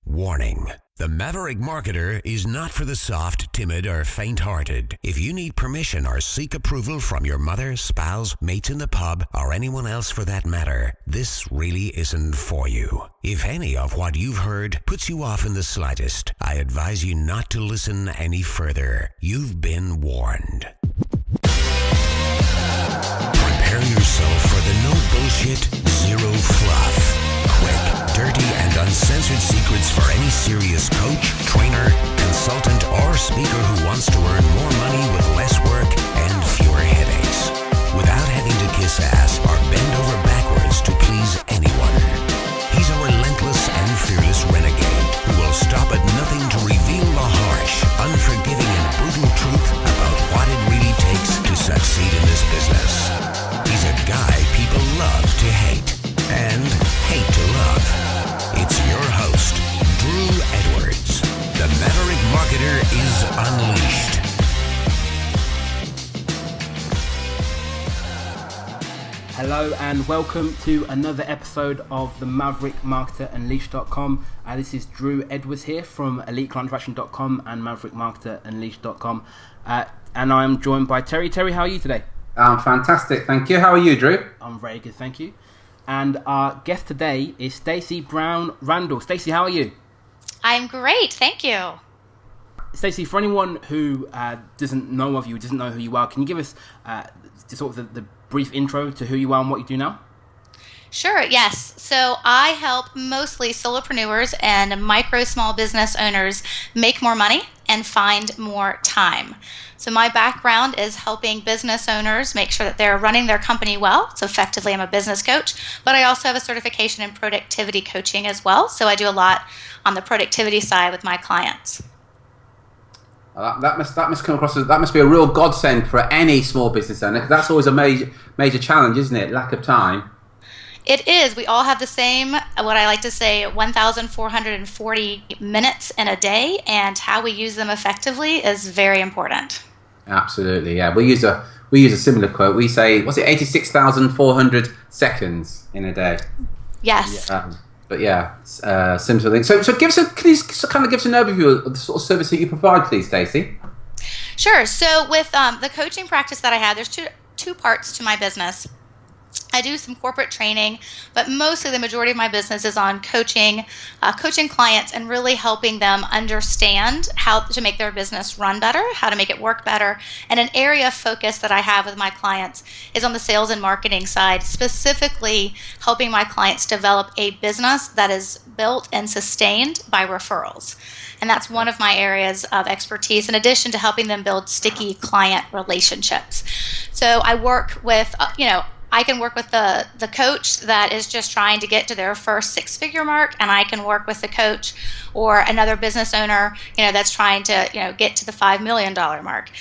Warning. The Maverick Marketer is not for the soft, timid, or faint-hearted. If you need permission or seek approval from your mother, spouse, mates in the pub, or anyone else for that matter, this really isn't for you. If any of what you've heard puts you off in the slightest, I advise you not to listen any further. You've been warned. Prepare yourself for the no bullshit, zero fluff. Quick, dirty, and uncensored secrets for any serious coach, trainer, consultant, or speaker who wants to earn more money with less work and fewer headaches. Without having to kiss ass or bend over backwards to please anyone. He's a relentless and fearless renegade who will stop at nothing to reveal the harsh, unforgiving, and brutal truth about what it really takes to succeed in this business. He's a guy people love to hate and hate to love. It's your host, Drew Edwards. The Maverick Marketer is Unleashed. Hello and welcome to another episode of the Maverick Marketer Unleashed.com. This is Drew Edwards here from EliteClientAttraction.com and Maverick Marketer Unleashed.com. And I'm joined by Terry. Terry, how are you today? I'm fantastic, thank you. How are you, Drew? I'm very good, thank you. And our guest today is Stacey Brown Randall. Stacey, how are you? I'm great, thank you. Stacey, for anyone who doesn't know of you, doesn't know who you are, can you give us the brief intro to who you are and what you do now? Sure, yes. So I help mostly solopreneurs and micro small business owners make more money and find more time. So my background is helping business owners make sure that they're running their company well. So effectively, I'm a business coach, but I also have a certification in productivity coaching as well. So I do a lot on the productivity side with my clients. That must come across as, that must be a real godsend for any small business owner, because that's always a major challenge, isn't it? Lack of time. It is. We all have the same, what I like to say, 1,440 minutes in a day, and how we use them effectively is very important. Absolutely, yeah. We use a similar quote. We say, what's it, 86,400 seconds in a day? Yes. But yeah, similar thing. So can you kind of give us an overview of the sort of service that you provide, please, Stacey? Sure. So with the coaching practice that I have, there's two parts to my business. I do some corporate training, but mostly the majority of my business is on coaching clients and really helping them understand how to make their business run better, how to make it work better. And an area of focus that I have with my clients is on the sales and marketing side, specifically helping my clients develop a business that is built and sustained by referrals. And that's one of my areas of expertise, in addition to helping them build sticky client relationships. So I work with, I can work with the coach that is just trying to get to their first six-figure mark, and I can work with the coach or another business owner, that's trying to, get to the $5 million mark.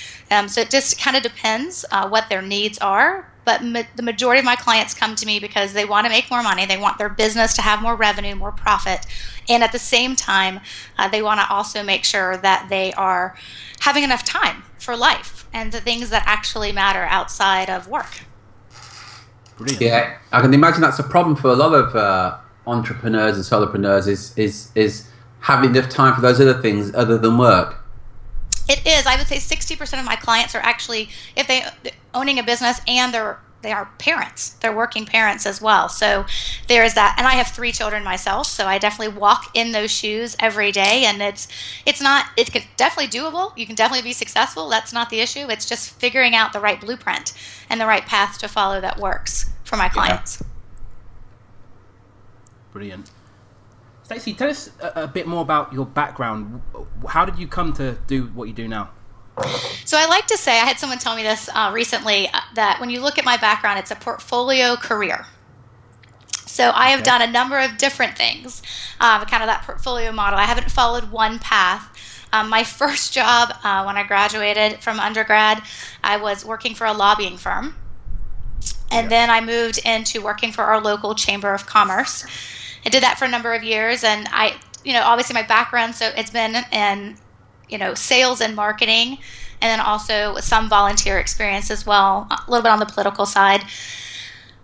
So it just kind of depends what their needs are. But the majority of my clients come to me because they want to make more money. They want their business to have more revenue, more profit. And at the same time, they want to also make sure that they are having enough time for life and the things that actually matter outside of work. Brilliant. Yeah, I can imagine that's a problem for a lot of entrepreneurs and solopreneurs is having enough time for those other things other than work. It is. I would say 60% of my clients are actually, if they're owning a business, and they are parents. They're working parents as well. So there is that. And I have 3 children myself, so I definitely walk in those shoes every day. And it's definitely doable. You can definitely be successful. That's not the issue. It's just figuring out the right blueprint and the right path to follow that works for my clients. Yeah. Brilliant. Stacey, tell us a bit more about your background. How did you come to do what you do now? So I like to say, I had someone tell me this recently, that when you look at my background, it's a portfolio career. So I have done a number of different things, kind of that portfolio model. I haven't followed one path. My first job when I graduated from undergrad, I was working for a lobbying firm. And then I moved into working for our local Chamber of Commerce. I did that for a number of years, and I, obviously my background, so it's been in, sales and marketing, and then also some volunteer experience as well, a little bit on the political side.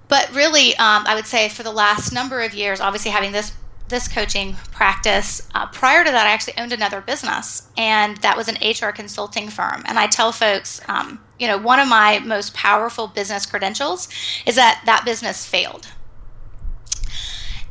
But really, I would say for the last number of years, obviously having this this coaching practice, prior to that, I actually owned another business, and that was an HR consulting firm. And I tell folks, one of my most powerful business credentials is that business failed.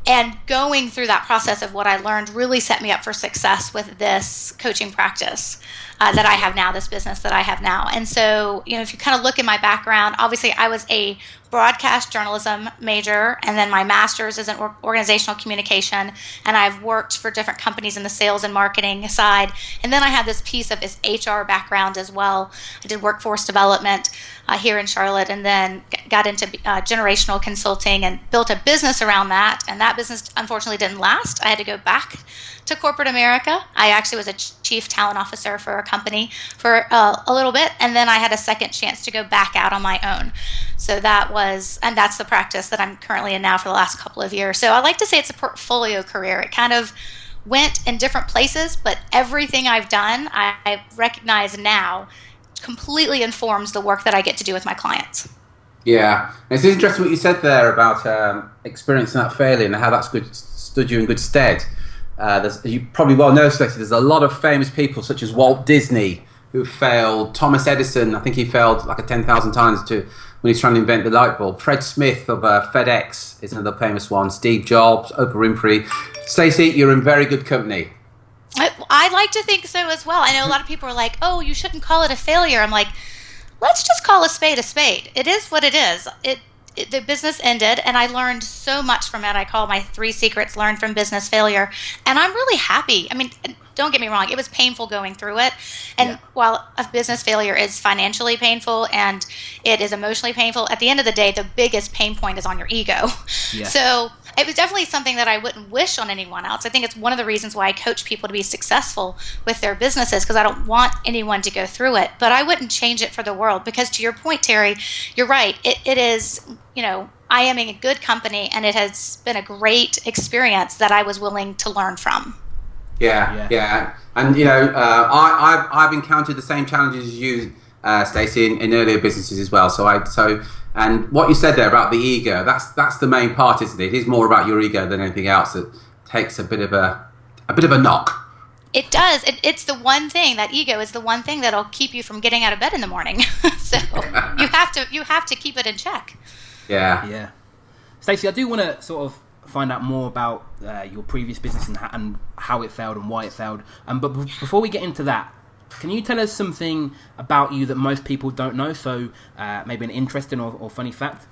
And going through that process of what I learned really set me up for success with this coaching practice that I have now, this business that I have now. And so, if you kind of look at my background, obviously I was a broadcast journalism major, and then my master's is in organizational communication, and I've worked for different companies in the sales and marketing side. And then I had this piece of this HR background as well. I did workforce development here in Charlotte, and then got into generational consulting and built a business around that. And that business unfortunately didn't last. I had to go back to corporate America. I actually was a chief talent officer for a company for a little bit, and then I had a second chance to go back out on my own. So that's the practice that I'm currently in now for the last couple of years. So I like to say it's a portfolio career. It kind of went in different places, but everything I've done, I recognize now completely informs the work that I get to do with my clients. Yeah, it's interesting what you said there about experiencing that failure and how that's stood you in good stead. You probably well know, Stacey, there's a lot of famous people such as Walt Disney who failed. Thomas Edison, I think he failed like 10,000 times when he's trying to invent the light bulb. Fred Smith of FedEx is another famous one. Steve Jobs, Oprah Winfrey. Stacey, you're in very good company. I like to think so as well. I know a lot of people are like, oh, you shouldn't call it a failure. I'm like, let's just call a spade a spade. It is what it is. The business ended, and I learned so much from it. I call my 3 secrets learned from business failure, and I'm really happy. I mean, don't get me wrong, it was painful going through it, and while a business failure is financially painful and it is emotionally painful, at the end of the day, the biggest pain point is on your ego. Yeah. So it was definitely something that I wouldn't wish on anyone else. I think it's one of the reasons why I coach people to be successful with their businesses, because I don't want anyone to go through it, but I wouldn't change it for the world, because to your point, Terry, you're right. It is, I am in a good company, and it has been a great experience that I was willing to learn from. Yeah. And I've encountered the same challenges as you, Stacey, in earlier businesses as well. And what you said there about the ego, that's the main part, isn't it? It is more about your ego than anything else. It takes a bit of a knock. It does. It's the one thing, that ego is the one thing that'll keep you from getting out of bed in the morning. So you have to keep it in check. Yeah. Stacey, I do want to sort of find out more about your previous business and how it failed and why it failed. But before we get into that, can you tell us something about you that most people don't know? So maybe an interesting or funny fact?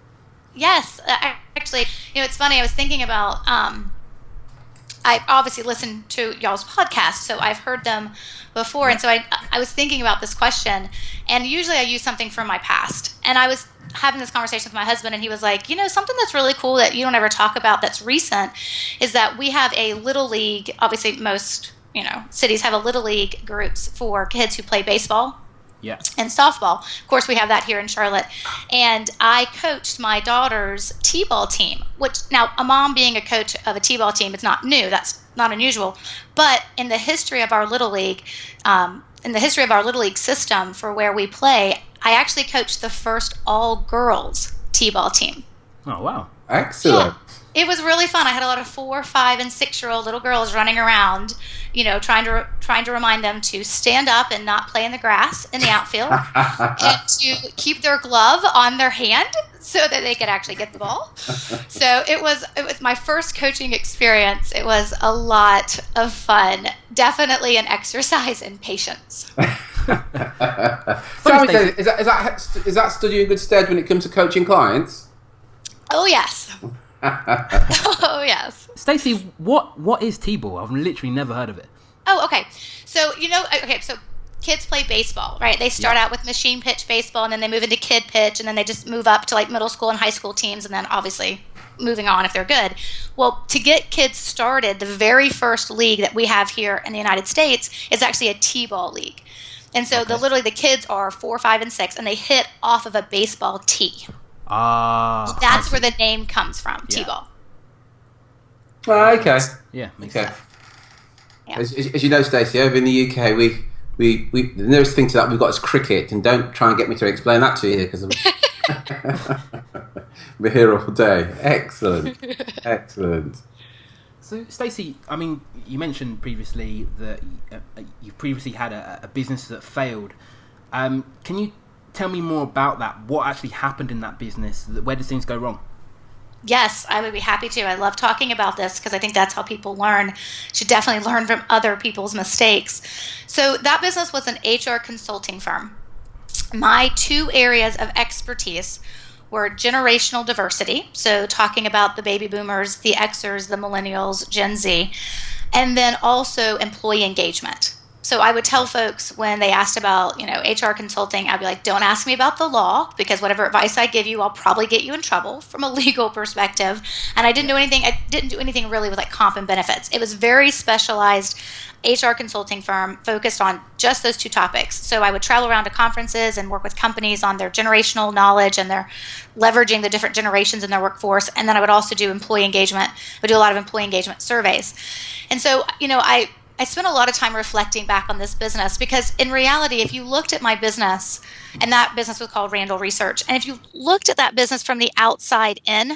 Yes. Actually, it's funny. I was thinking about, I obviously listen to y'all's podcasts, so I've heard them before. And so I was thinking about this question, and usually I use something from my past. And I was having this conversation with my husband, and he was like, something that's really cool that you don't ever talk about that's recent is that we have a little league. Obviously, most cities have a little league groups for kids who play baseball and softball. Of course, we have that here in Charlotte. And I coached my daughter's t-ball team, which now a mom being a coach of a t-ball team is not new. That's not unusual. But in the history of our little league, system for where we play, I actually coached the first all-girls t-ball team. Oh, wow. Excellent. Yeah. It was really fun. I had a lot of 4, 5, and 6-year-old little girls running around, trying to remind them to stand up and not play in the grass in the outfield, and to keep their glove on their hand so that they could actually get the ball. So it was my first coaching experience. It was a lot of fun. Definitely an exercise in patience. So is that stood you in good stead when it comes to coaching clients? Oh yes. Oh yes. Stacey, what is t-ball? I've literally never heard of it. Oh, okay. So so kids play baseball, right? They start out with machine pitch baseball, and then they move into kid pitch, and then they just move up to like middle school and high school teams, and then obviously moving on if they're good. Well, to get kids started, the very first league that we have here in the United States is actually a t-ball league. And so literally the kids are 4, 5, and 6, and they hit off of a baseball tee. That's where the name comes from, t-ball. Oh, okay. Yeah, makes sense. Yeah. As you know, Stacey, over in the UK, we the nearest thing to that we've got is cricket, and don't try and get me to explain that to you because we're here all day. Excellent. So, Stacey, I mean, you mentioned previously that you've previously had a business that failed. Can you tell me more about that? What actually happened in that business? Where did things go wrong? Yes, I would be happy to. I love talking about this because I think that's how people learn. Should definitely learn from other people's mistakes. So that business was an HR consulting firm. My two areas of expertise were generational diversity, so talking about the baby boomers, the Xers, the millennials, Gen Z, and then also employee engagement. So I would tell folks when they asked about, HR consulting, I'd be like, don't ask me about the law, because whatever advice I give you, I'll probably get you in trouble from a legal perspective. And I didn't do anything really with like comp and benefits. It was very specialized HR consulting firm focused on just those two topics. So I would travel around to conferences and work with companies on their generational knowledge and their leveraging the different generations in their workforce. And then I would also do employee engagement. I would do a lot of employee engagement surveys. And so, I spent a lot of time reflecting back on this business, because in reality, if you looked at my business, and that business was called Randall Research, and if you looked at that business from the outside in,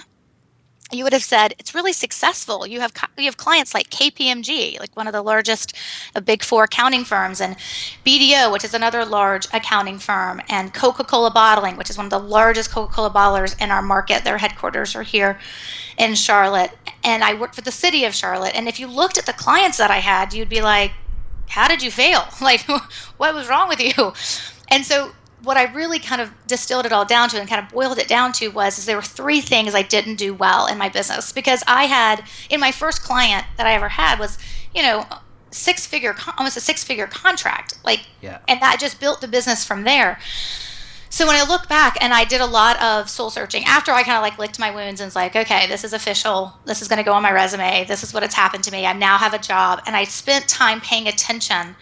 you would have said it's really successful. You have clients like KPMG, like one of the largest Big Four accounting firms, and BDO, which is another large accounting firm, and Coca-Cola Bottling, which is one of the largest Coca-Cola bottlers in our market. Their headquarters are here in Charlotte, and I worked for the city of Charlotte. And if you looked at the clients that I had, you'd be like, how did you fail? Like, what was wrong with you? And so what I really kind of distilled it all down to and kind of boiled it down to was there were three things I didn't do well in my business. Because I had, in my first client that I ever had was, almost a six-figure contract. And that just built the business from there. So when I look back, and I did a lot of soul searching after I kind of licked my wounds and was like, okay, this is official. This is going to go on my resume. This is what has happened to me. I now have a job. And I spent time paying attention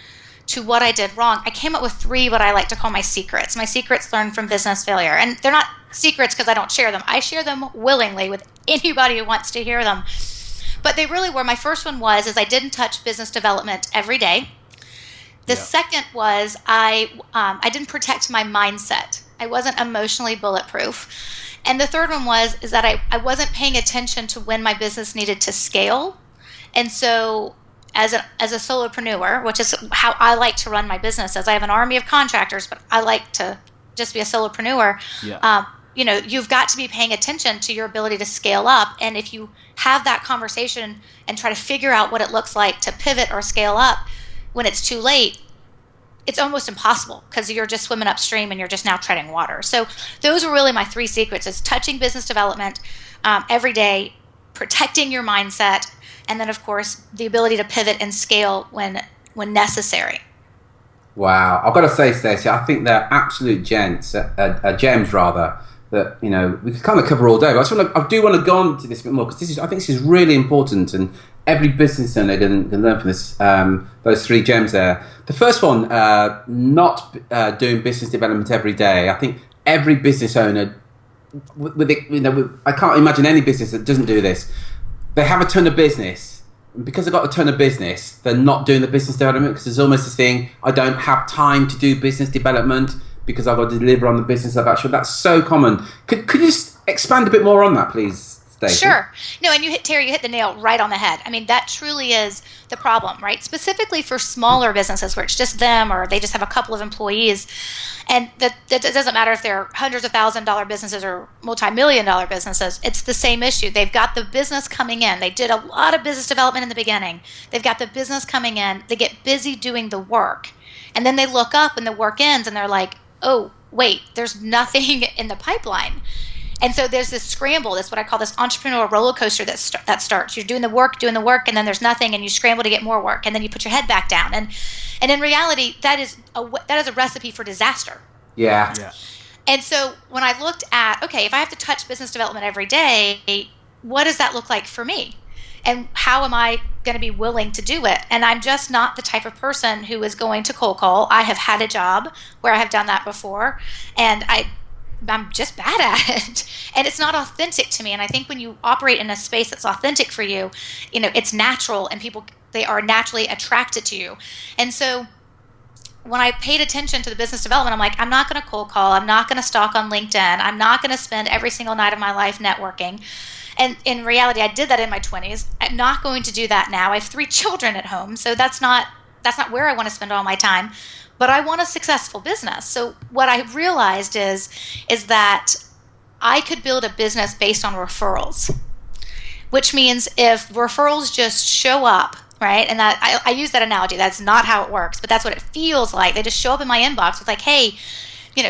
to what I did wrong. I came up with three what I like to call my secrets. My secrets learned from business failure. And they're not secrets because I don't share them. I share them willingly with anybody who wants to hear them. But they really were. My first one is I didn't touch business development every day. The second was I didn't protect my mindset. I wasn't emotionally bulletproof. And the third one is that I wasn't paying attention to when my business needed to scale. And so as a solopreneur, which is how I like to run my business, as I have an army of contractors, but I like to just be a solopreneur. You've got to be paying attention to your ability to scale up. And if you have that conversation and try to figure out what it looks like to pivot or scale up when it's too late, it's almost impossible, because you're just swimming upstream and you're just now treading water. So those were really my three secrets: is touching business development every day, protecting your mindset, and then, of course, the ability to pivot and scale when necessary. Wow. I've got to say, Stacey, I think they're absolute gems rather, that, we could kind of cover all day. But I do want to go on to this a bit more, because I think this is really important, and every business owner can learn from this. Those three gems there. The first one, not doing business development every day. I think every business owner, I can't imagine any business that doesn't do this. They have a ton of business. And because they've got a ton of business, they're not doing the business development, because there's almost this thing, I don't have time to do business development because I've got to deliver on the business I've actually. That's so common. Could you just expand a bit more on that, please, Stacey? Sure. No, and you hit the nail right on the head. I mean, that truly is the problem, right? Specifically for smaller businesses where it's just them, or they just have a couple of employees. And that doesn't matter if they're hundreds of $1,000 businesses or multi-million-dollar businesses. It's the same issue. They've got the business coming in. They did a lot of business development in the beginning. They've got the business coming in. They get busy doing the work. And then they look up and the work ends and they're like, oh, wait, there's nothing in the pipeline. And so there's this scramble. That's what I call this entrepreneurial roller coaster that starts. You're doing the work, and then there's nothing, and you scramble to get more work, and then you put your head back down. And in reality, that is a recipe for disaster. Yeah. And so when I looked at, okay, if I have to touch business development every day, what does that look like for me? And how am I going to be willing to do it? And I'm just not the type of person who is going to cold call. I have had a job where I have done that before, and I'm just bad at it, and it's not authentic to me. And I think when you operate in a space that's authentic for you, it's natural, and they are naturally attracted to you. And so when I paid attention to the business development, I'm like, I'm not going to cold call. I'm not going to stalk on LinkedIn. I'm not going to spend every single night of my life networking. And in reality, I did that in my 20s. I'm not going to do that now. I have 3 children at home, so that's not where I want to spend all my time. But I want a successful business. So what I realized is that I could build a business based on referrals, which means if referrals just show up, right? And that I use that analogy. That's not how it works, but that's what it feels like. They just show up in my inbox with like, hey,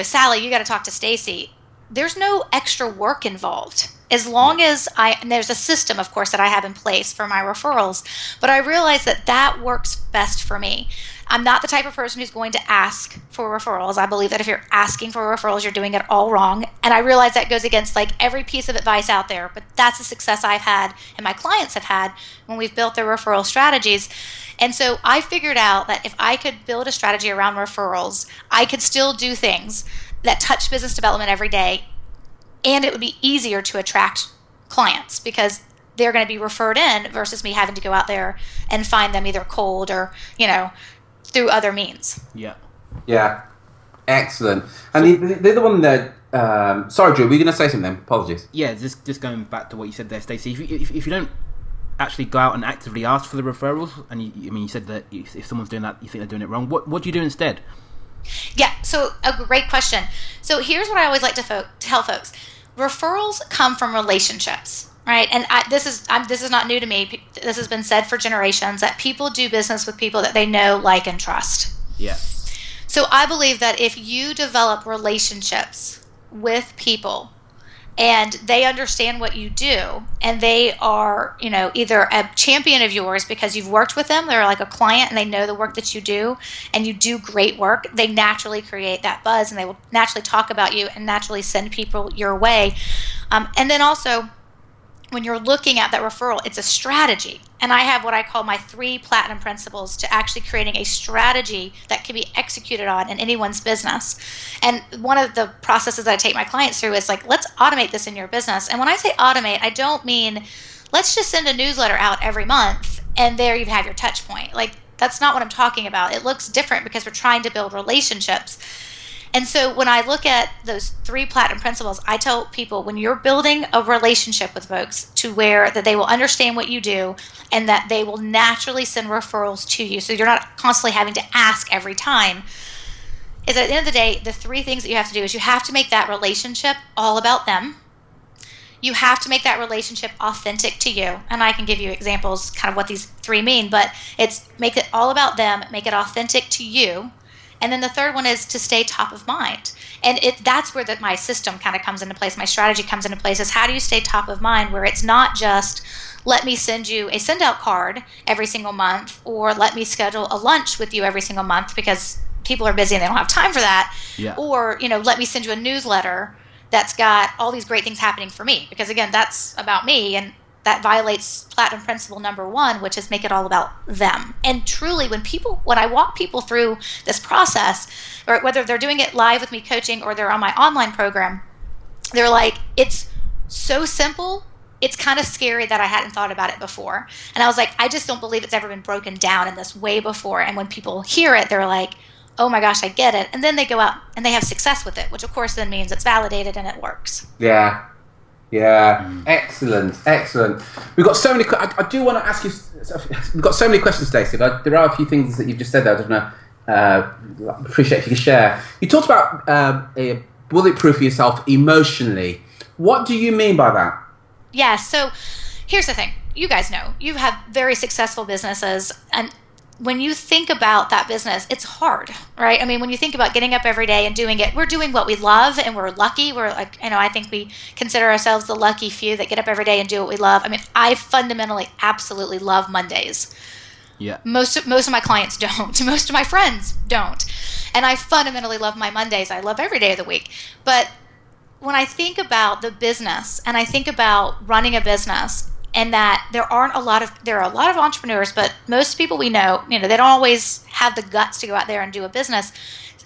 Sally, you got to talk to Stacey. There's no extra work involved. As long as and there's a system, of course, that I have in place for my referrals, but I realize that works best for me. I'm not the type of person who's going to ask for referrals. I believe that if you're asking for referrals, you're doing it all wrong. And I realize that goes against like every piece of advice out there, but that's the success I've had and my clients have had when we've built their referral strategies. And so I figured out that if I could build a strategy around referrals, I could still do things that touch business development every day, and it would be easier to attract clients because they're going to be referred in versus me having to go out there and find them either cold or, through other means. Yeah. Excellent. And the other one there, sorry, Drew, were you going to say something? Apologies. Yeah, just going back to what you said there, Stacey. If you don't actually go out and actively ask for the referrals, and you said that if someone's doing that, you think they're doing it wrong, what do you do instead? Yeah, so a great question. So here's what I always like to tell folks. Referrals come from relationships, right? And this is not new to me. This has been said for generations that people do business with people that they know, like, and trust. Yeah. So I believe that if you develop relationships with people and they understand what you do and they are, either a champion of yours because you've worked with them, they're like a client and they know the work that you do and you do great work, they naturally create that buzz and they will naturally talk about you and naturally send people your way. And then also, when you're looking at that referral, it's a strategy. And I have what I call my 3 platinum principles to actually creating a strategy that can be executed on in anyone's business. And one of the processes that I take my clients through is like, let's automate this in your business. And when I say automate, I don't mean let's just send a newsletter out every month and there you have your touch point. Like, that's not what I'm talking about. It looks different because we're trying to build relationships. And so when I look at those 3 platinum principles, I tell people when you're building a relationship with folks to where that they will understand what you do and that they will naturally send referrals to you. So you're not constantly having to ask every time. Is at the end of the day, the 3 things that you have to do is you have to make that relationship all about them. You have to make that relationship authentic to you. And I can give you examples kind of what these 3 mean, but it's make it all about them, make it authentic to you. And then the third one is to stay top of mind. And that's where my system kind of comes into place. My strategy comes into place is how do you stay top of mind where it's not just let me send you a send out card every single month or let me schedule a lunch with you every single month because people are busy and they don't have time for that. Yeah. Or, let me send you a newsletter that's got all these great things happening for me. Because again, that's about me and that violates platinum principle number 1, which is make it all about them. And truly, when I walk people through this process, or whether they're doing it live with me coaching or they're on my online program, they're like, it's so simple, it's kind of scary that I hadn't thought about it before. And I was like, I just don't believe it's ever been broken down in this way before. And when people hear it, they're like, oh my gosh, I get it. And then they go out and they have success with it, which of course then means it's validated and it works. Yeah. Excellent. We've got so many. I do want to ask you. We've got so many questions, Stacey. But there are a few things that you've just said there. I don't know. Appreciate if you can share. You talked about bulletproof yourself emotionally. What do you mean by that? Yeah. So here's the thing. You guys know you have very successful businesses, and when you think about that business, it's hard, right? I mean, when you think about getting up every day and doing it, we're doing what we love and we're lucky. We're like, I think we consider ourselves the lucky few that get up every day and do what we love. I mean, I fundamentally absolutely love Mondays. Yeah. Most of my clients don't. Most of my friends don't. And I fundamentally love my Mondays. I love every day of the week. But when I think about the business and I think about running a business, and that there are a lot of entrepreneurs, but most people we know, they don't always have the guts to go out there and do a business.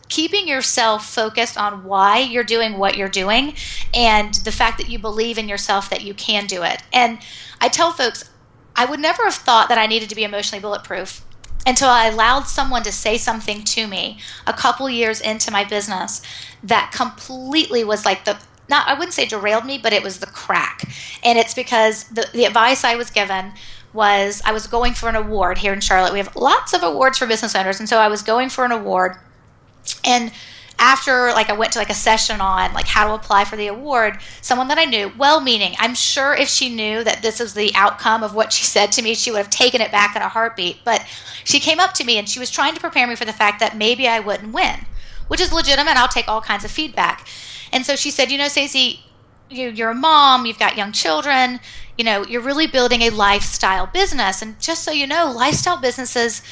Keeping yourself focused on why you're doing what you're doing and the fact that you believe in yourself that you can do it. And I tell folks, I would never have thought that I needed to be emotionally bulletproof until I allowed someone to say something to me a couple years into my business that completely was like I wouldn't say derailed me, but it was the crack. And it's because the advice I was given was I was going for an award here in Charlotte. We have lots of awards for business owners. And so I was going for an award. And after I went to a session on how to apply for the award, someone that I knew, well-meaning, I'm sure if she knew that this was the outcome of what she said to me, she would have taken it back in a heartbeat. But she came up to me and she was trying to prepare me for the fact that maybe I wouldn't win, which is legitimate. I'll take all kinds of feedback. And so she said, Stacey, you're a mom, you've got young children, you're really building a lifestyle business. And just so you know, lifestyle businesses,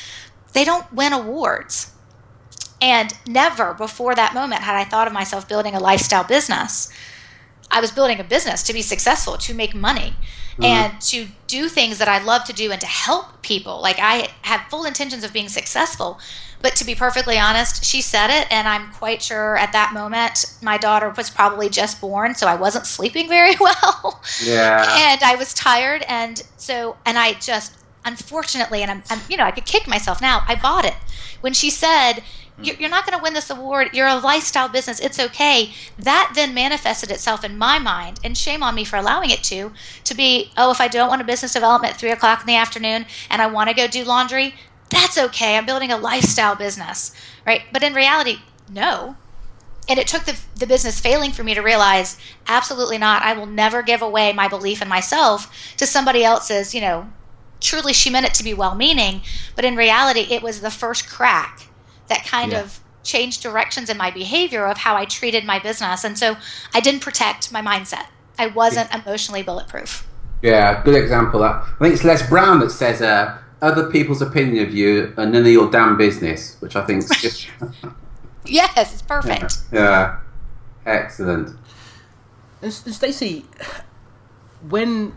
they don't win awards. And never before that moment had I thought of myself building a lifestyle business. I was building a business to be successful, to make money, and to do things that I love to do and to help people. I had full intentions of being successful. But to be perfectly honest, she said it, and I'm quite sure at that moment my daughter was probably just born, so I wasn't sleeping very well. Yeah. And I was tired, and I just, unfortunately, and I'm I could kick myself now, I bought it. When she said, you're not going to win this award, you're a lifestyle business, it's okay, that then manifested itself in my mind, and shame on me for allowing it to be, if I don't want a business development at 3 o'clock in the afternoon and I want to go do laundry, that's okay. I'm building a lifestyle business, right? But in reality, no. And it took the business failing for me to realize, absolutely not. I will never give away my belief in myself to somebody else's, truly she meant it to be well-meaning. But in reality, it was the first crack that kind of changed directions in my behavior of how I treated my business. And so I didn't protect my mindset. I wasn't emotionally bulletproof. Yeah, good example. I think it's Les Brown that says, other people's opinion of you are none of your damn business, which I think is just... Yes, it's perfect. Yeah. Excellent. And Stacey, when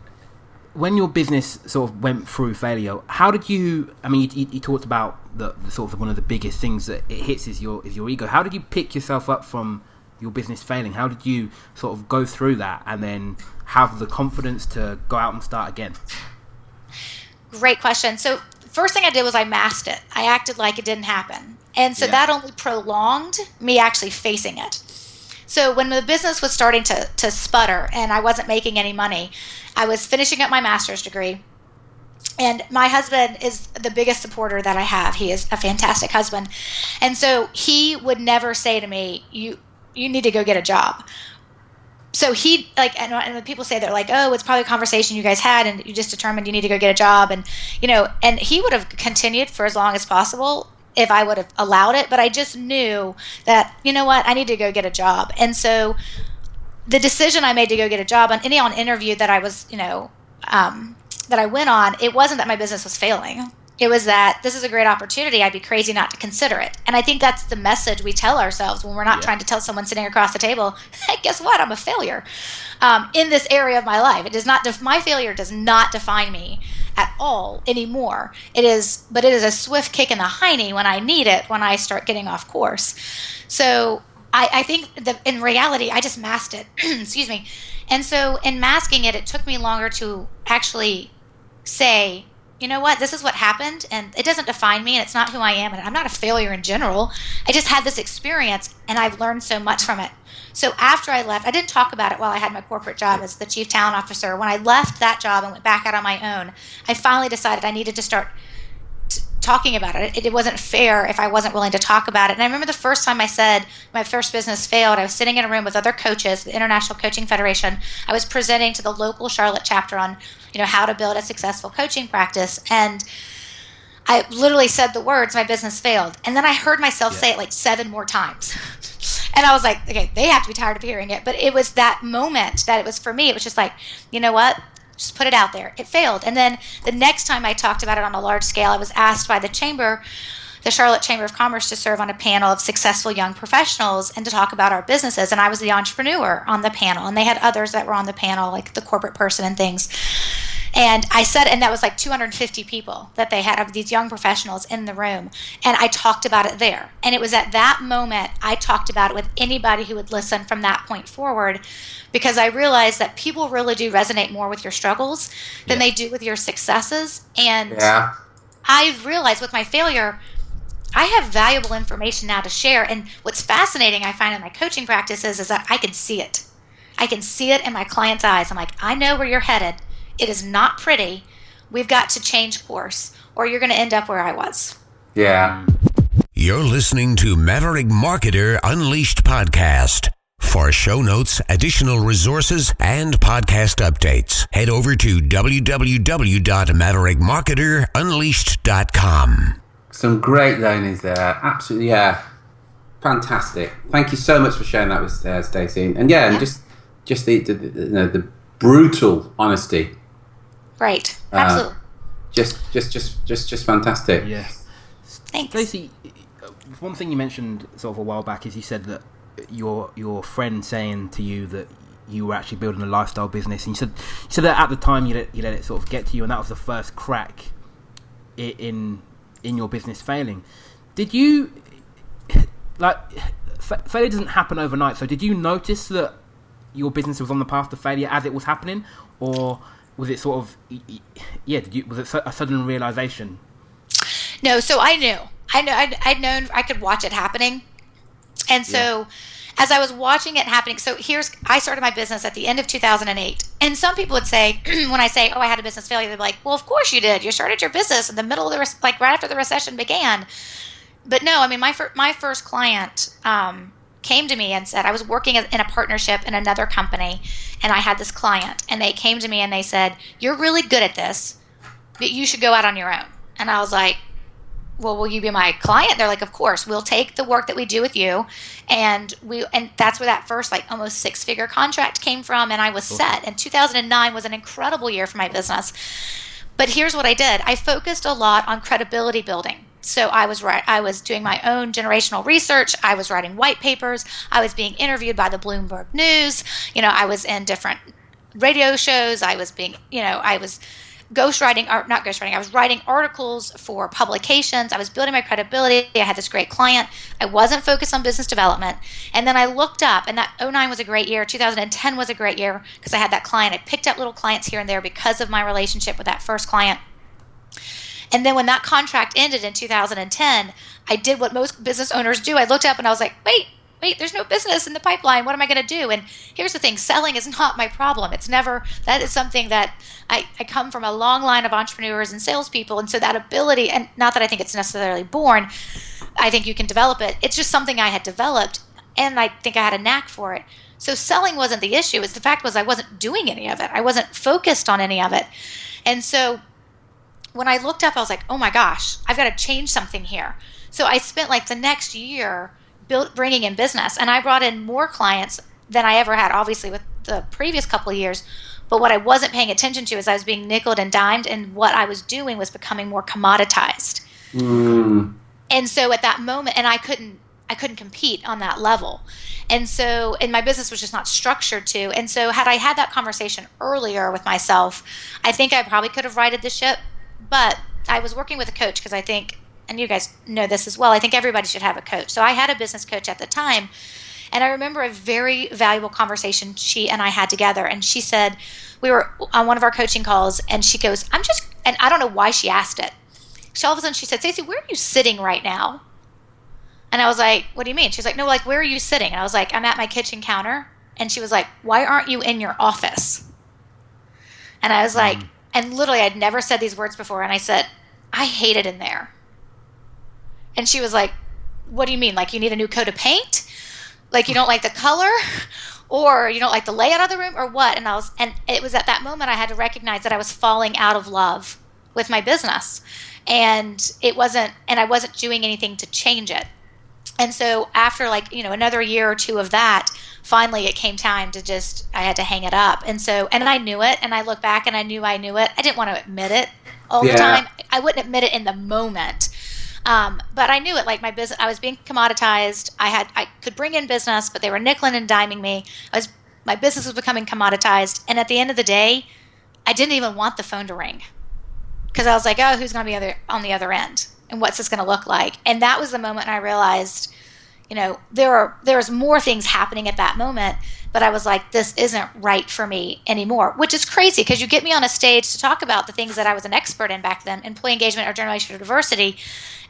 your business sort of went through failure, how did you, you talked about the sort of one of the biggest things that it hits is your ego. How did you pick yourself up from your business failing? How did you sort of go through that and then have the confidence to go out and start again? Great question. So first thing I did was I masked it. I acted like it didn't happen. And so that only prolonged me actually facing it. So when the business was starting to sputter and I wasn't making any money, I was finishing up my master's degree. And my husband is the biggest supporter that I have. He is a fantastic husband. And so he would never say to me, you need to go get a job. So he, and when people say they're like, oh, it's probably a conversation you guys had and you just determined you need to go get a job. And, and he would have continued for as long as possible if I would have allowed it. But I just knew that, I need to go get a job. And so the decision I made to go get a job on any interview that I was, that I went on, it wasn't that my business was failing. It was that this is a great opportunity. I'd be crazy not to consider it. And I think that's the message we tell ourselves when we're not trying to tell someone sitting across the table, hey, guess what? I'm a failure in this area of my life. It does not. My failure does not define me at all anymore. It is a swift kick in the hiney when I need it, when I start getting off course. So I think that in reality, I just masked it. Excuse me. And so in masking it, it took me longer to actually say, you know what, this is what happened, and it doesn't define me, and it's not who I am, and I'm not a failure in general. I just had this experience, and I've learned so much from it. So after I left, I didn't talk about it while I had my corporate job as the chief talent officer. When I left that job and went back out on my own, I finally decided I needed to start talking about it. It wasn't fair if I wasn't willing to talk about it. And I remember the first time I said my first business failed, I was sitting in a room with other coaches, the International Coaching Federation. I was presenting to the local Charlotte chapter on, how to build a successful coaching practice. And I literally said the words, my business failed. And then I heard myself say it 7 more times. And I was like, okay, they have to be tired of hearing it. But it was that moment that it was for me. It was just like, you know what? Just put it out there. It failed. And then the next time I talked about it on a large scale, I was asked by the Charlotte Chamber of Commerce, to serve on a panel of successful young professionals and to talk about our businesses. And I was the entrepreneur on the panel. And they had others that were on the panel, like the corporate person and things. And I said, and that was 250 people that they had of these young professionals in the room. And I talked about it there. And it was at that moment I talked about it with anybody who would listen from that point forward, because I realized that people really do resonate more with your struggles than they do with your successes. And I realized with my failure, I have valuable information now to share. And what's fascinating I find in my coaching practices is that I can see it. I can see it in my clients' eyes. I'm like, I know where you're headed. It is not pretty. We've got to change course, or you're going to end up where I was. Yeah. You're listening to Maverick Marketer Unleashed podcast. For show notes, additional resources, and podcast updates, head over to www.maverickmarketerunleashed.com. Some great learnings there. Absolutely, yeah. Fantastic. Thank you so much for sharing that with Stacey. And just the brutal honesty. Right. Absolutely. Just fantastic. Yeah. Thanks. Stacey, one thing you mentioned sort of a while back is you said that your friend saying to you that you were actually building a lifestyle business, and you said that at the time you let it sort of get to you, and that was the first crack in your business failing. Did you failure doesn't happen overnight? So did you notice that your business was on the path to failure as it was happening, or was it sort of was it a sudden realization? No, so I'd known I could watch it happening. And so as I was watching it happening, I started my business at the end of 2008. And some people would say, when I say, I had a business failure, they're like, well, of course you did. You started your business in the middle of right after the recession began. But no, I mean, my first client came to me and said, I was working in a partnership in another company, and I had this client, and they came to me and they said, you're really good at this, but you should go out on your own. And I was like, well, will you be my client? They're like, of course. We'll take the work that we do with you, and that's where that first almost 6-figure contract came from, and I was set. And 2009 was an incredible year for my business. But here's what I did. I focused a lot on credibility building. So I was doing my own generational research. I was writing white papers. I was being interviewed by the Bloomberg News. I was in different radio shows. I was I was writing articles for publications. I was building my credibility. I had this great client. I wasn't focused on business development. And then I looked up, and that 2009 was a great year. 2010 was a great year because I had that client. I picked up little clients here and there because of my relationship with that first client. And then when that contract ended in 2010, I did what most business owners do. I looked up and I was like, wait, there's no business in the pipeline. What am I going to do? And here's the thing, selling is not my problem. That is something that I come from a long line of entrepreneurs and salespeople. And so that ability, and not that I think it's necessarily born, I think you can develop it. It's just something I had developed, and I think I had a knack for it. So selling wasn't the issue. The fact was I wasn't doing any of it. I wasn't focused on any of it. And so when I looked up, I was like, oh my gosh, I've got to change something here. So I spent the next year bringing in business, and I brought in more clients than I ever had, obviously, with the previous couple of years. But what I wasn't paying attention to is I was being nickeled and dimed, and what I was doing was becoming more commoditized. And so at that moment, and I couldn't compete on that level. And my business was just not structured to. And so had I had that conversation earlier with myself, I think I probably could have righted the ship. But I was working with a coach because I think, and you guys know this as well, I think everybody should have a coach. So I had a business coach at the time, and I remember a very valuable conversation she and I had together. And she said, we were on one of our coaching calls, and she goes, and I don't know why she asked it. All of a sudden she said, Stacey, where are you sitting right now? And I was like, what do you mean? She's like, no, where are you sitting? And I was like, I'm at my kitchen counter. And she was like, why aren't you in your office? And I was like, and literally I'd never said these words before. And I said, I hate it in there. And she was like, what do you mean? You need a new coat of paint? You don't like the color? Or you don't like the layout of the room, or what? And it was at that moment I had to recognize that I was falling out of love with my business. And I wasn't doing anything to change it. And so after another year or two of that, finally it came time to I had to hang it up. And I knew it, and I look back and I knew it. I didn't want to admit it all the time. I wouldn't admit it in the moment. But I knew it, my business, I was being commoditized. I could bring in business, but they were nickeling and diming me. My business was becoming commoditized. And at the end of the day, I didn't even want the phone to ring because I was like, oh, who's going to be on the other end? And what's this going to look like? And that was the moment I realized, there's more things happening at that moment, but I was like, this isn't right for me anymore, which is crazy because you get me on a stage to talk about the things that I was an expert in back then, employee engagement or generational diversity.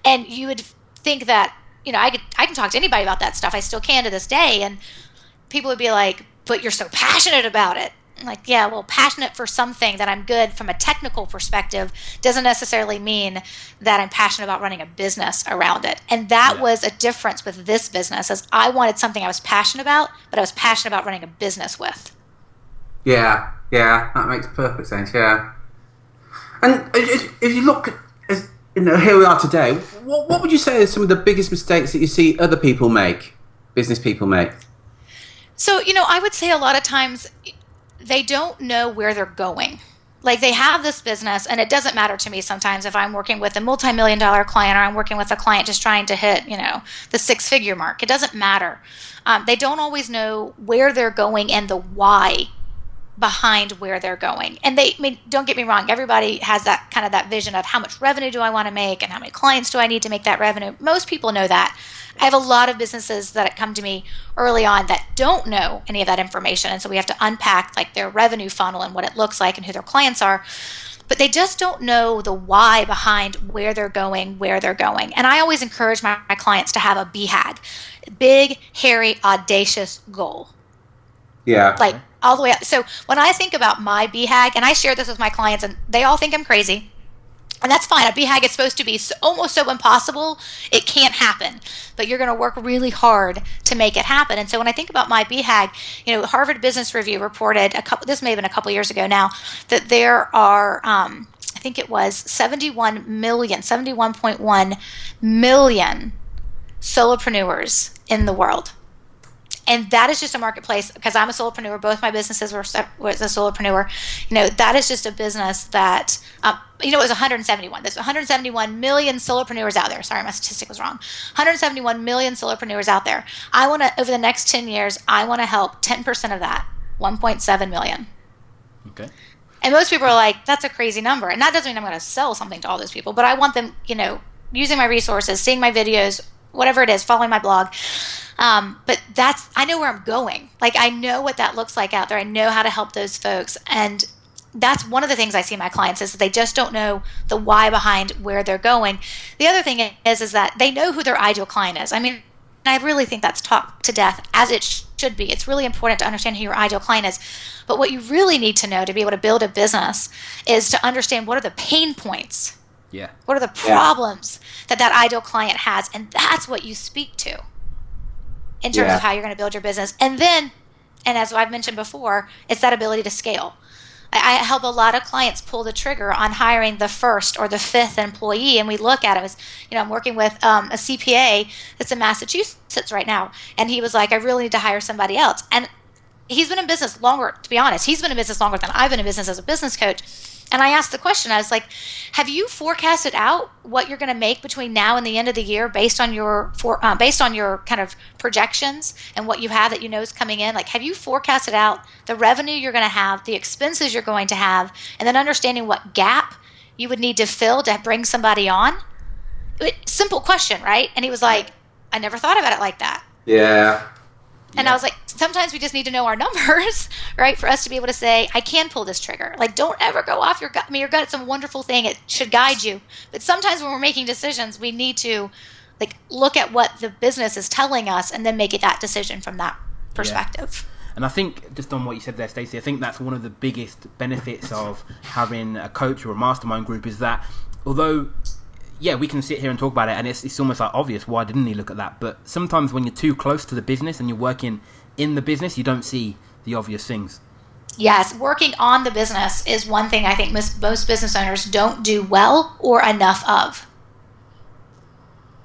And you would think that, I can talk to anybody about that stuff. I still can to this day. people would be like, but you're so passionate about it. I'm like, yeah, well, passionate for something that I'm good from a technical perspective doesn't necessarily mean that I'm passionate about running a business around it. And that was a difference with this business, as I wanted something I was passionate about, but I was passionate about running a business with. Yeah, that makes perfect sense. Yeah, and if you look, here we are today. What would you say are some of the biggest mistakes that you see other people make, business people make? So, I would say a lot of times they don't know where they're going. Like, they have this business, and it doesn't matter to me sometimes if I'm working with a multi-million-dollar client or I'm working with a client just trying to hit, the six-figure mark. It doesn't matter. They don't always know where they're going and the why behind where they're going. And don't get me wrong, everybody has that kind of that vision of how much revenue do I want to make and how many clients do I need to make that revenue. Most people know that. I have a lot of businesses that come to me early on that don't know any of that information. And so we have to unpack like their revenue funnel and what it looks like and who their clients are. But they just don't know the why behind where they're going. And I always encourage my clients to have a BHAG, big, hairy, audacious goal. Yeah. Like all the way up. So when I think about my BHAG, and I share this with my clients, and they all think I'm crazy. And that's fine. A BHAG is supposed to be almost so impossible, it can't happen. But you're going to work really hard to make it happen. And so when I think about my BHAG, Harvard Business Review reported, this may have been a couple years ago now, that there are, I think it was 71.1 million solopreneurs in the world. And that is just a marketplace, because I'm a solopreneur. Both my businesses was a solopreneur. That is just a business that, it was 171. There's 171 million solopreneurs out there. Sorry, my statistic was wrong. 171 million solopreneurs out there. I want to, over the next 10 years, I want to help 10% of that, 1.7 million. Okay. And most people are like, that's a crazy number. And that doesn't mean I'm going to sell something to all those people, but I want them, using my resources, seeing my videos, whatever it is, following my blog. But I know where I'm going. Like, I know what that looks like out there. I know how to help those folks. And that's one of the things I see in my clients is that they just don't know the why behind where they're going. The other thing is that they know who their ideal client is. I mean, I really think that's taught to death, as it should be. It's really important to understand who your ideal client is. But what you really need to know to be able to build a business is to understand what are the pain points. Yeah. What are the problems that ideal client has? And that's what you speak to in terms of how you're going to build your business. And then, and as I've mentioned before, it's that ability to scale. I help a lot of clients pull the trigger on hiring the first or the fifth employee, and we look at it as, I'm working with a CPA that's in Massachusetts right now, and he was like, I really need to hire somebody else. And he's been in business longer, to be honest. He's been in business longer than I've been in business as a business coach. And I asked the question, I was like, have you forecasted out what you're going to make between now and the end of the year based on your kind of projections and what you have that is coming in? Like, have you forecasted out the revenue you're going to have, the expenses you're going to have, and then understanding what gap you would need to fill to bring somebody on? Simple question, right? And he was like, I never thought about it like that. Yeah. And I was like, sometimes we just need to know our numbers, right? For us to be able to say, I can pull this trigger. Like, don't ever go off your gut. I mean, your gut's a wonderful thing. It should guide you. But sometimes when we're making decisions, we need to look at what the business is telling us and then make it that decision from that perspective. Yeah. And I think, just on what you said there, Stacey, I think that's one of the biggest benefits of having a coach or a mastermind group is that although we can sit here and talk about it, and it's almost like obvious, why didn't he look at that? But sometimes when you're too close to the business and you're working in the business, you don't see the obvious things. Yes, working on the business is one thing I think most business owners don't do well or enough of.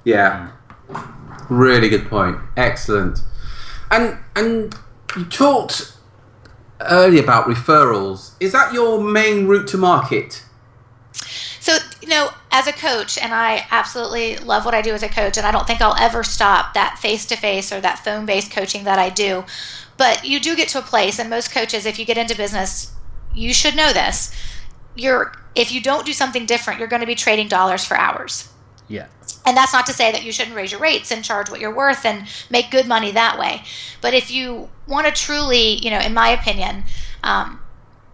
Yeah, really good point. Excellent. And you talked earlier about referrals. Is that your main route to market? So, as a coach, and I absolutely love what I do as a coach, and I don't think I'll ever stop that face-to-face or that phone-based coaching that I do. But you do get to a place, and most coaches, if you get into business, you should know this. If you don't do something different, you're going to be trading dollars for hours. Yeah. And that's not to say that you shouldn't raise your rates and charge what you're worth and make good money that way. But if you want to truly, in my opinion,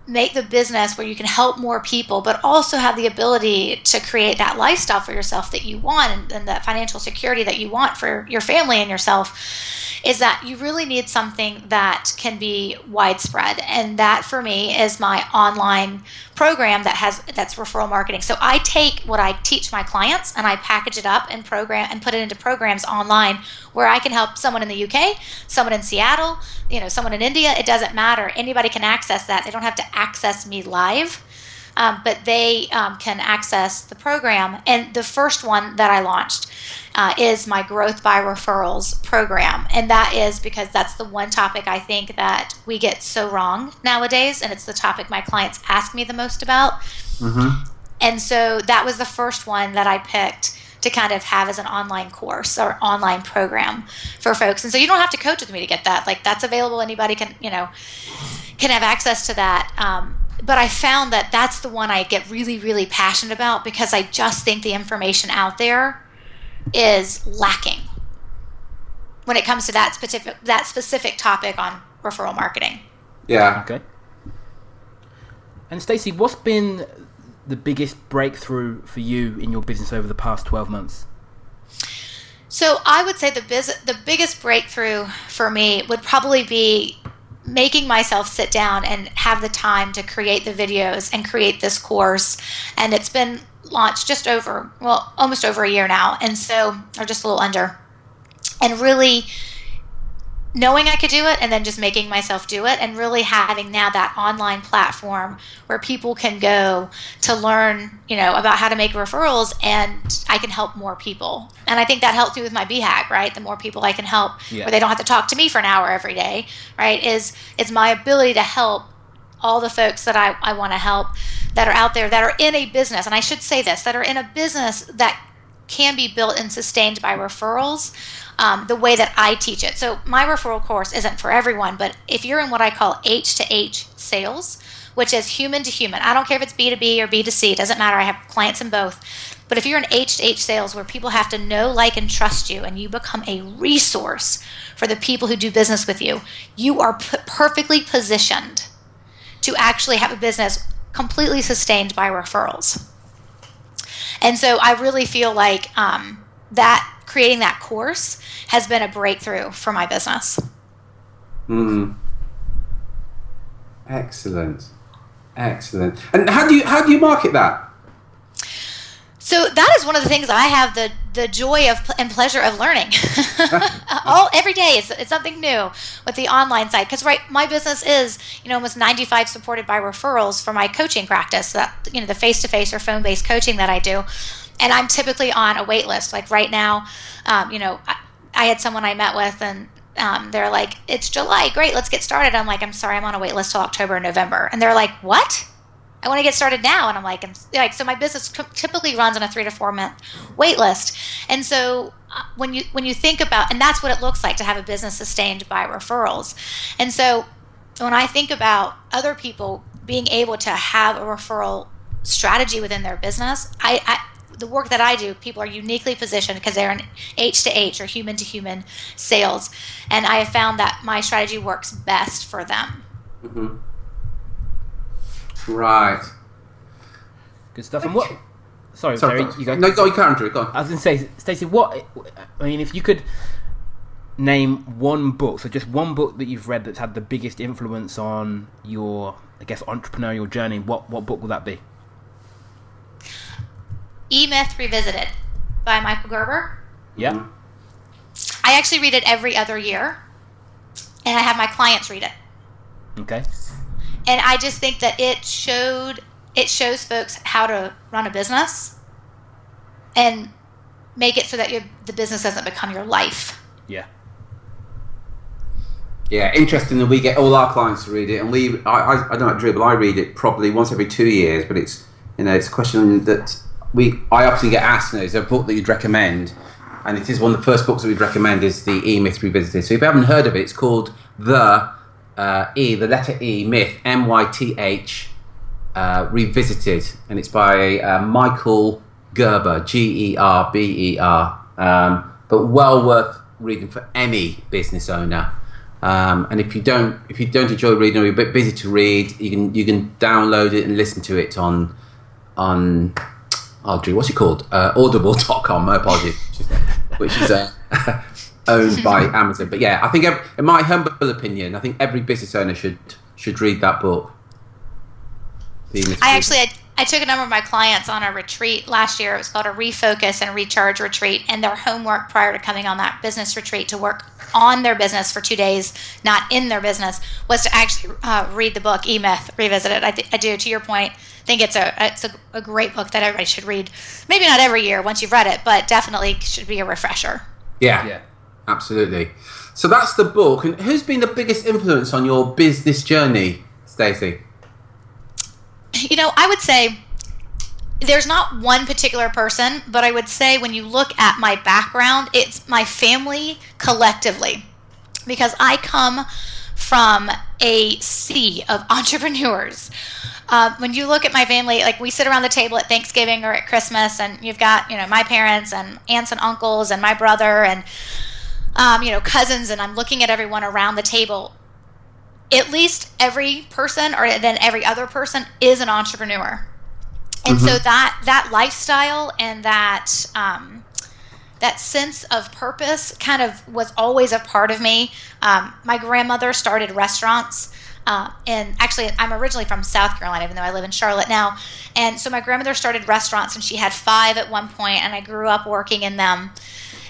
make the business where you can help more people, but also have the ability to create that lifestyle for yourself that you want and that financial security that you want for your family and yourself, is that you really need something that can be widespread. And that for me is my online program that's referral marketing. So I take what I teach my clients and I package it up and put it into programs online where I can help someone in the UK, someone in Seattle, someone in India. It doesn't matter. Anybody can access that. They don't have to access me live. But they can access the program. And the first one that I launched is my Growth by Referrals program. And that is because that's the one topic I think that we get so wrong nowadays. And it's the topic my clients ask me the most about. Mm-hmm. And so that was the first one that I picked to kind of have as an online course or online program for folks. And so you don't have to coach with me to get that. Like, that's available. Anybody can have access to that. But I found that that's the one I get really, really passionate about because I just think the information out there is lacking when it comes to that specific topic on referral marketing. Yeah. Okay. And Stacey, what's been the biggest breakthrough for you in your business over the past 12 months? So I would say the biggest breakthrough for me would probably be making myself sit down and have the time to create the videos and create this course. And it's been launched almost over a year now. And so, or just a little under. And really knowing I could do it and then just making myself do it and really having now that online platform where people can go to learn, about how to make referrals, and I can help more people. And I think that helped me with my BHAG, right? The more people I can help where they don't have to talk to me for an hour every day, right? Is my ability to help all the folks that I want to help that are out there that are in a business. And I should say this, that are in a business that can be built and sustained by referrals. The way that I teach it. So my referral course isn't for everyone, but if you're in what I call H to H sales, which is human to human, I don't care if it's B2B or B2C, it doesn't matter. I have clients in both. But if you're in H to H sales where people have to know, like, and trust you, and you become a resource for the people who do business with you, you are perfectly positioned to actually have a business completely sustained by referrals. And so I really feel like that creating that course has been a breakthrough for my business. Excellent. And how do you market that? So that is one of the things I have the joy of and pleasure of learning. Every day it's something new with the online side, because my business is almost 95 supported by referrals for my coaching practice, that the face-to-face or phone-based coaching that I do. And I'm typically on a wait list. Like right now, I had someone I met with, and they're like, "It's July, great, let's get started." I'm like, "I'm sorry, I'm on a wait list till October and November." And they're like, "What? I want to get started now." And I'm like, so my business typically runs on a 3 to 4 month wait list. And so when you think about, and that's what it looks like to have a business sustained by referrals. And so when I think about other people being able to have a referral strategy within their business, the work that I do, people are uniquely positioned because they're in H to H or human to human sales. And I have found that my strategy works best for them. Mm-hmm. Right. Good stuff. And what? Sorry, Terry, you go. No, go. You can't, Drew. Go on. I was going to say, Stacey, if you could name one book, so just one book that you've read that's had the biggest influence on your, I guess, entrepreneurial journey, what book would that be? E-Myth Revisited by Michael Gerber. Yeah. Mm-hmm. I actually read it every other year, and I have my clients read it. Okay. And I just think that it shows folks how to run a business and make it so that the business doesn't become your life. Yeah. Yeah, interesting that we get all our clients to read it, and I don't know about Drew, but I read it probably once every 2 years. But it's it's a question that I often get asked. Is there a book that you'd recommend? And it is one of the first books that we'd recommend is the E-Myth Revisited. So if you haven't heard of it, it's called the letter E, Myth, MYTH, Revisited, and it's by Michael Gerber, Gerber. But well worth reading for any business owner. And if you don't enjoy reading or you're a bit busy to read, you can download it and listen to it on Drew, what's it called? Audible.com. My apologies. Which is owned by Amazon. But yeah, I think in my humble opinion, I think every business owner should read that book. I took a number of my clients on a retreat last year. It was called a refocus and recharge retreat, and their homework prior to coming on that business retreat to work on their business for 2 days, not in their business, was to actually read the book E-Myth Revisited. I do, to your point, think it's a great book that everybody should read. Maybe not every year once you've read it, but definitely should be a refresher. Yeah, absolutely. So that's the book. And who's been the biggest influence on your business journey, Stacey? I would say there's not one particular person, but I would say when you look at my background, it's my family collectively, because I come from a sea of entrepreneurs. When you look at my family, like we sit around the table at Thanksgiving or at Christmas, and you've got, my parents and aunts and uncles and my brother and, cousins, and I'm looking at everyone around the table. At least every person, or then every other person, is an entrepreneur. And so that lifestyle and that sense of purpose kind of was always a part of me. My grandmother started restaurants. And actually, I'm originally from South Carolina, even though I live in Charlotte now. And so my grandmother started restaurants, and she had 5 at one point, and I grew up working in them.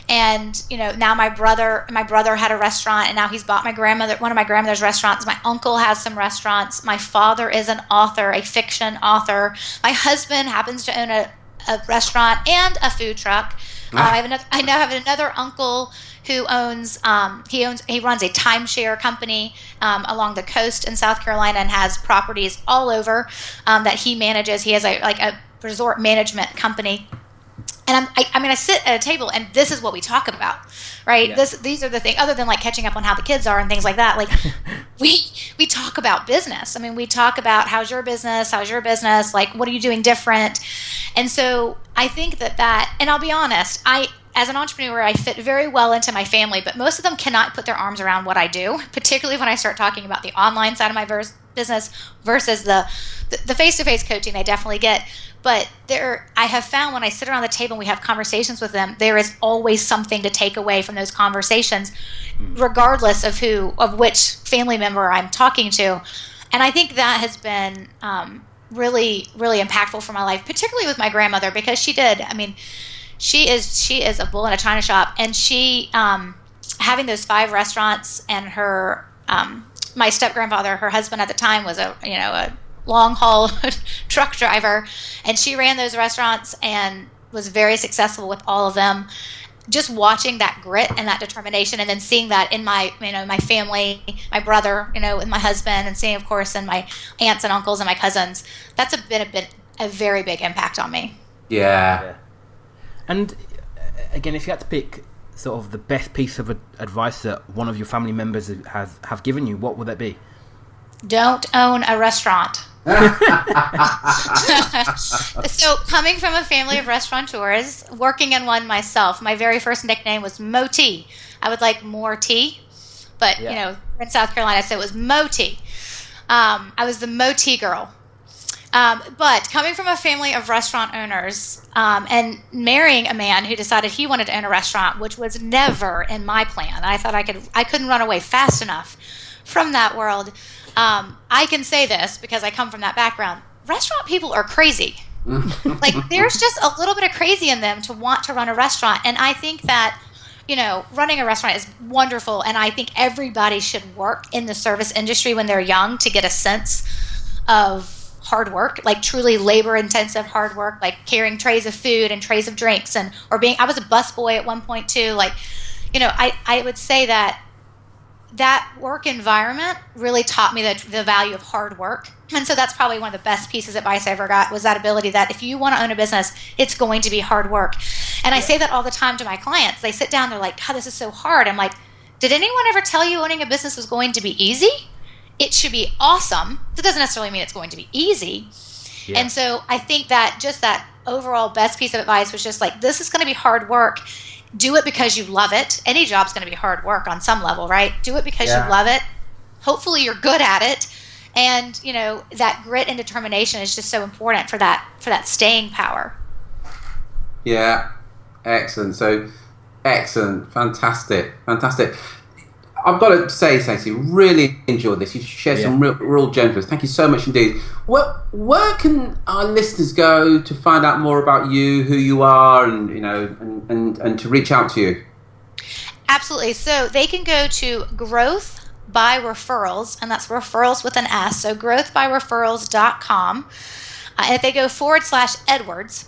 And, now my brother had a restaurant, and now he's bought one of my grandmother's restaurants. My uncle has some restaurants. My father is an author, a fiction author. My husband happens to own a restaurant and a food truck. I now have another uncle who owns he runs a timeshare company along the coast in South Carolina, and has properties all over that he manages. He has a resort management company. And I sit at a table, and this is what we talk about, right? Yeah. These are the things, other than like catching up on how the kids are and things like that. Like we talk about business. I mean, we talk about how's your business, like what are you doing different? And so I think that, and I'll be honest, as an entrepreneur, I fit very well into my family, but most of them cannot put their arms around what I do, particularly when I start talking about the online side of my business versus the face-to-face coaching they definitely get. But I have found when I sit around the table and we have conversations with them, there is always something to take away from those conversations, regardless of which family member I'm talking to. And I think that has been really, really impactful for my life, particularly with my grandmother, because she did. I mean, she is a bull in a china shop, and she having those 5 restaurants, and her my step grandfather, her husband at the time, was a long haul truck driver, and she ran those restaurants and was very successful with all of them. Just watching that grit and that determination, and then seeing that in my my family, my brother, and my husband, and seeing, of course, in my aunts and uncles and my cousins, that's been a very big impact on me. Yeah. And again, if you had to pick sort of the best piece of advice that one of your family members have given you, what would that be? Don't own a restaurant. So, coming from a family of restaurateurs, working in one myself, my very first nickname was Mo Tea. I would like more tea, but in South Carolina, so it was Mo Tea. I was the Mo Tea girl. But coming from a family of restaurant owners, and marrying a man who decided he wanted to own a restaurant, which was never in my plan. I thought I couldn't run away fast enough from that world. I can say this because I come from that background. Restaurant people are crazy. Like, there's just a little bit of crazy in them to want to run a restaurant. And I think that, running a restaurant is wonderful. And I think everybody should work in the service industry when they're young to get a sense of hard work, like truly labor intensive hard work, like carrying trays of food and trays of drinks, I was a busboy at one point too. Like, I would say that work environment really taught me the value of hard work. And so that's probably one of the best pieces of advice I ever got, was that ability that if you want to own a business, it's going to be hard work. And I say that all the time to my clients. They sit down, they're like, God, this is so hard. I'm like, did anyone ever tell you owning a business was going to be easy? It should be awesome. That doesn't necessarily mean it's going to be easy. Yeah. And so I think that just that overall best piece of advice was just like, this is going to be hard work. Do it because you love it. Any job's going to be hard work on some level, right? Do it because you love it. Hopefully you're good at it. And, that grit and determination is just so important for that staying power. Yeah. Excellent. So Excellent. Fantastic. I've got to say, Stacey, really enjoyed this. You've shared some real gems with us. Thank you so much indeed. Where can our listeners go to find out more about you, who you are, and and to reach out to you? Absolutely. So they can go to Growth by Referrals, and that's referrals with an S. So growthbyreferrals.com. And if they go /Edwards,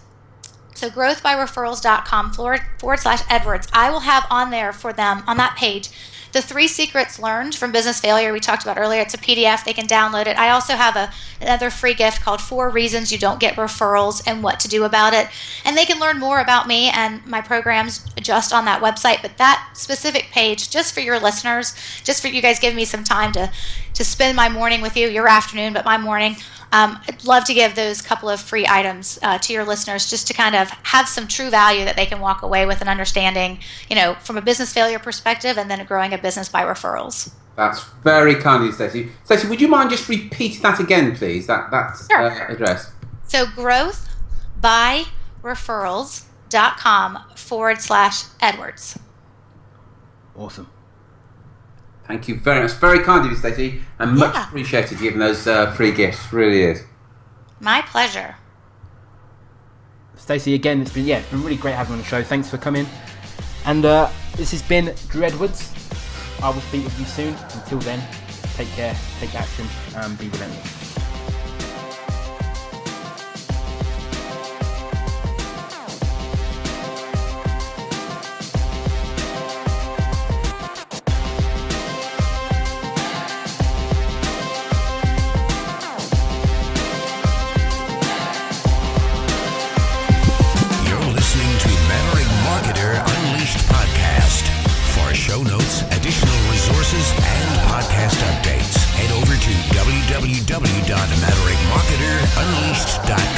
so growthbyreferrals.com /Edwards, I will have on there for them on that page the 3 secrets learned from business failure we talked about earlier. It's a PDF. They can download it. I also have another free gift called 4 Reasons You Don't Get Referrals and What to Do About It. And they can learn more about me and my programs just on that website. But that specific page, just for your listeners, just for you guys giving me some time to spend my morning with you, your afternoon, but my morning, I'd love to give those couple of free items to your listeners just to kind of have some true value that they can walk away with an understanding, from a business failure perspective and then growing a business by referrals. That's very kind of you, Stacey. Stacey, would you mind just repeating that again, please? That Sure. Address. So growthbyreferrals.com /Edwards. Awesome. Thank you very much. Very kind of you, Stacey, and much appreciated giving those free gifts. Really is. My pleasure. Stacey, again, it's been really great having you on the show. Thanks for coming. And this has been Drew Edwards. I will speak with you soon. Until then, take care, take action, and be relentless. Show notes, additional resources, and podcast updates. Head over to www.maverickmarketerunleashed.com.